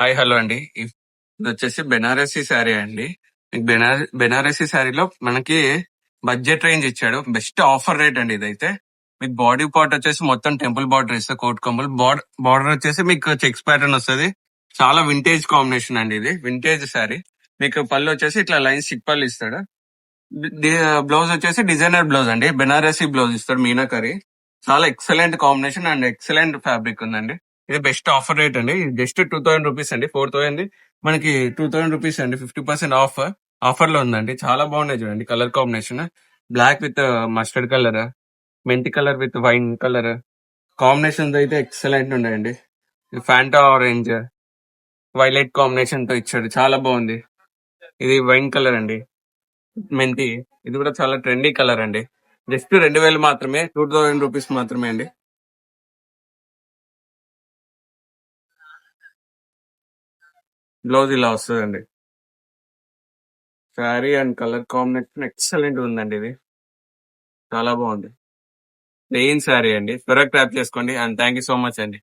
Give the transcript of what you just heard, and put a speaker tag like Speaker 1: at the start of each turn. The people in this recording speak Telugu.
Speaker 1: హాయ్ హలో అండి. ఇది వచ్చేసి బెనారసీ శారీ అండి. మీకు బెనారసీ శారీలో మనకి బడ్జెట్ రేంజ్ ఇచ్చాడు. బెస్ట్ ఆఫర్ రేట్ అండి ఇదైతే. మీకు బాడీ పార్ట్ వచ్చేసి మొత్తం టెంపుల్ బార్డర్ ఇస్తే కోట్ కొమ్మలు బార్డర్ వచ్చేసి మీకు చెక్స్ ప్యాటర్న్ వస్తుంది. చాలా వింటేజ్ కాంబినేషన్ అండి, ఇది వింటేజ్ శారీ. మీకు పళ్ళు వచ్చేసి ఇట్లా లైన్స్ చిక్ పళ్ళు ఇస్తాడు. బ్లౌజ్ వచ్చేసి డిజైనర్ బ్లౌజ్ అండి, బెనారసీ బ్లౌజ్ ఇస్తాడు మీనాకరి. చాలా excellent combination and excellent fabric ఉందండి. ఇది బెస్ట్ ఆఫర్ రేట్ అండి. జస్ట్ 2000 రూపీస్ అండి. 4000 మనకి 2000 రూపీస్ అండి. 50% ఆఫర్ లో ఉందండి. చాలా బాగున్నాయి చూడండి. Colour combination black with mustard colour, మెంతి colour with wine colour combinations అయితే ఎక్సలెంట్ ఉన్నాయండి. ఫ్యాంటా ఆరెంజ్ వైలెట్ కాంబినేషన్ తో ఇచ్చాడు, చాలా బాగుంది. ఇది వైన్ కలర్ అండి, మెంతి. ఇది కూడా చాలా ట్రెండీ కలర్ అండి. జస్ట్ 2000 మాత్రమే, 2000 రూపీస్ మాత్రమే అండి. బ్లౌజ్ ఇలా వస్తుందండి. Sari and colour combination excellent ఉందండి. ఇది చాలా బాగుంది. ప్లెయిన్ శారీ అండి. త్వరగా ట్రాప్ చేసుకోండి and thank you so much అండి.